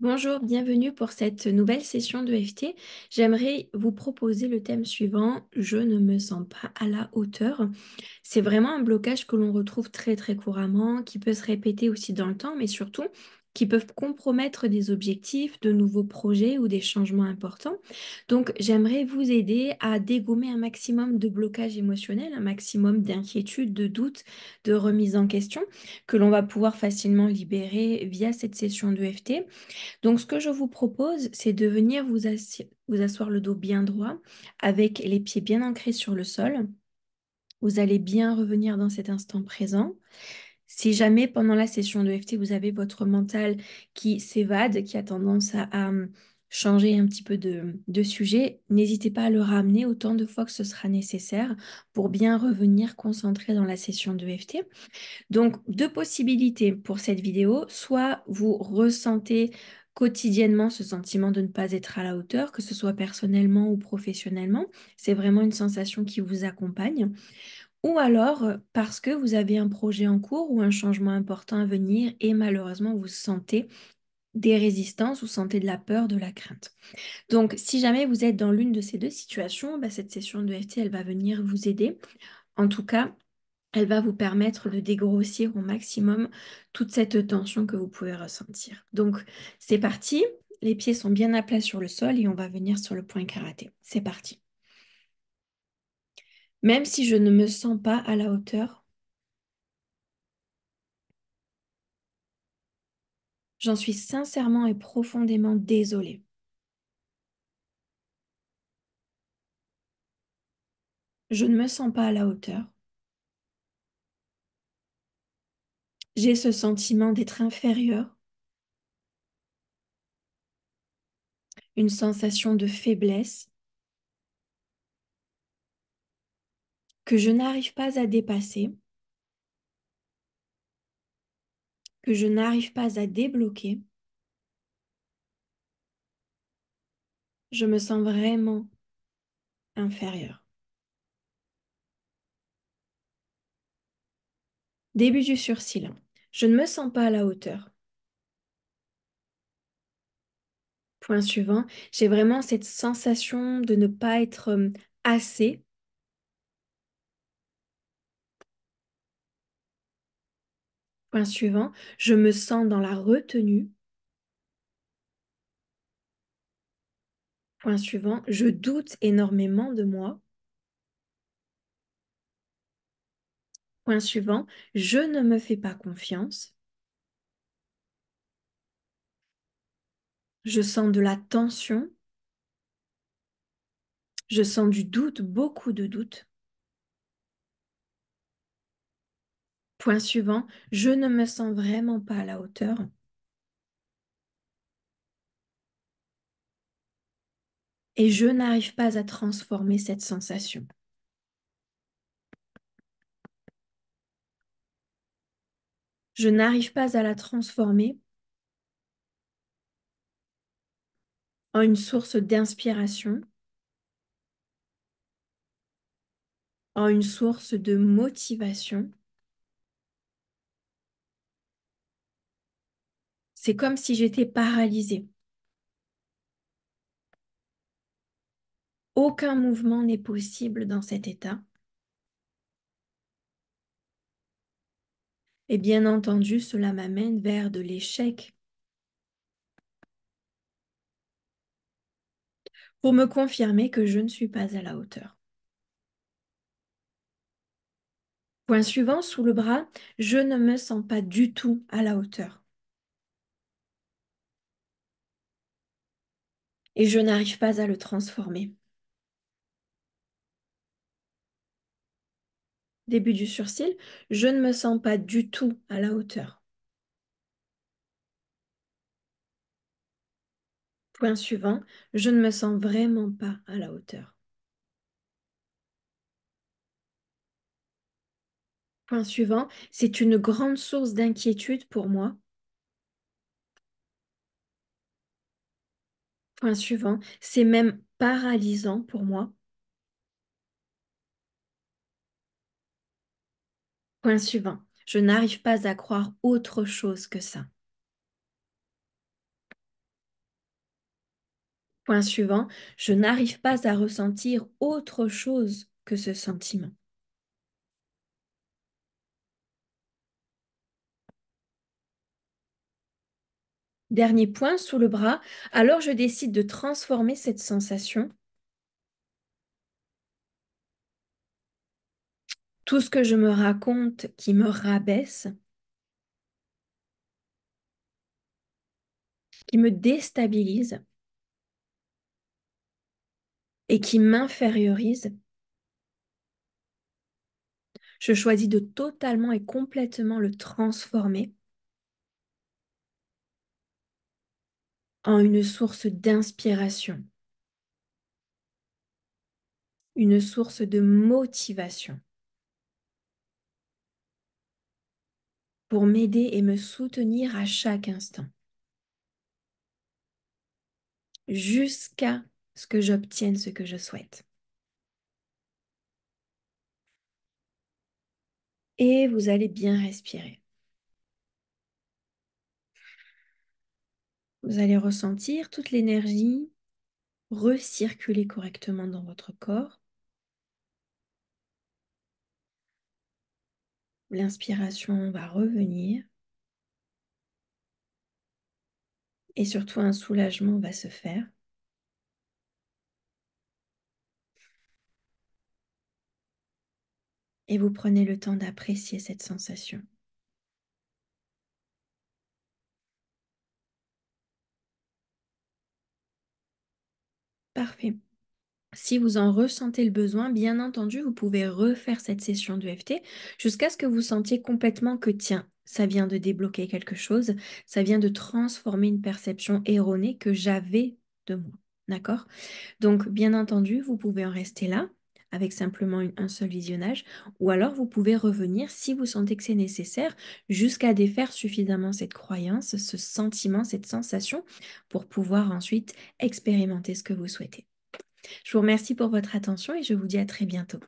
Bonjour, bienvenue pour cette nouvelle session de FT. J'aimerais vous proposer le thème suivant, je ne me sens pas à la hauteur. C'est vraiment un blocage que l'on retrouve très couramment, qui peut se répéter aussi dans le temps, mais surtout qui peuvent compromettre des objectifs, de nouveaux projets ou des changements importants. Donc, j'aimerais vous aider à dégommer un maximum de blocages émotionnels, un maximum d'inquiétudes, de doutes, de remise en question que l'on va pouvoir facilement libérer via cette session de FT. Donc, ce que je vous propose, c'est de venir vous asseoir le dos bien droit, avec les pieds bien ancrés sur le sol. Vous allez bien revenir dans cet instant présent. Si jamais pendant la session de FT, vous avez votre mental qui s'évade, qui a tendance à changer un petit peu de sujet, n'hésitez pas à le ramener autant de fois que ce sera nécessaire pour bien revenir concentré dans la session de FT. Donc, deux possibilités pour cette vidéo. Soit vous ressentez quotidiennement ce sentiment de ne pas être à la hauteur, que ce soit personnellement ou professionnellement. C'est vraiment une sensation qui vous accompagne. Ou alors parce que vous avez un projet en cours ou un changement important à venir et malheureusement vous sentez des résistances, vous sentez de la peur, de la crainte. Donc, si jamais vous êtes dans l'une de ces deux situations, bah, cette session de FT, elle va venir vous aider. En tout cas, elle va vous permettre de dégrossir au maximum toute cette tension que vous pouvez ressentir. Donc, c'est parti. Les pieds sont bien à plat sur le sol et on va venir sur le point karaté. C'est parti. Même si je ne me sens pas à la hauteur, j'en suis sincèrement et profondément désolée. Je ne me sens pas à la hauteur. J'ai ce sentiment d'être inférieur, une sensation de faiblesse que je n'arrive pas à dépasser, que je n'arrive pas à débloquer. Je me sens vraiment inférieure. Début du sursil. Je ne me sens pas à la hauteur. Point suivant. J'ai vraiment cette sensation de ne pas être assez. Point suivant. Je me sens dans la retenue. Point suivant. Je doute énormément de moi. Point suivant. Je ne me fais pas confiance. Je sens de la tension. Je sens du doute, beaucoup de doute. Point suivant. Je ne me sens vraiment pas à la hauteur. Et je n'arrive pas à transformer cette sensation. Je n'arrive pas à la transformer en une source d'inspiration, en une source de motivation. C'est comme si j'étais paralysée. Aucun mouvement n'est possible dans cet état. Et bien entendu, cela m'amène vers de l'échec pour me confirmer que je ne suis pas à la hauteur. Point suivant, sous le bras, je ne me sens pas du tout à la hauteur. Et je n'arrive pas à le transformer. Début du sursil, je ne me sens pas du tout à la hauteur. Point suivant, je ne me sens vraiment pas à la hauteur. Point suivant, c'est une grande source d'inquiétude pour moi. Point suivant, c'est même paralysant pour moi. Point suivant, je n'arrive pas à croire autre chose que ça. Point suivant, je n'arrive pas à ressentir autre chose que ce sentiment. Dernier point sous le bras, alors je décide de transformer cette sensation. Tout ce que je me raconte qui me rabaisse, qui me déstabilise et qui m'infériorise, je choisis de totalement et complètement le transformer en une source d'inspiration, une source de motivation pour m'aider et me soutenir à chaque instant, jusqu'à ce que j'obtienne ce que je souhaite. Et vous allez bien respirer. Vous allez ressentir toute l'énergie recirculer correctement dans votre corps. L'inspiration va revenir et surtout un soulagement va se faire. Et vous prenez le temps d'apprécier cette sensation. Parfait. Si vous en ressentez le besoin, bien entendu, vous pouvez refaire cette session de FT jusqu'à ce que vous sentiez complètement que, tiens, ça vient de débloquer quelque chose, ça vient de transformer une perception erronée que j'avais de moi. D'accord? Donc, bien entendu, vous pouvez en rester là avec simplement un seul visionnage, ou alors vous pouvez revenir si vous sentez que c'est nécessaire jusqu'à défaire suffisamment cette croyance, ce sentiment, cette sensation pour pouvoir ensuite expérimenter ce que vous souhaitez. Je vous remercie pour votre attention et je vous dis à très bientôt.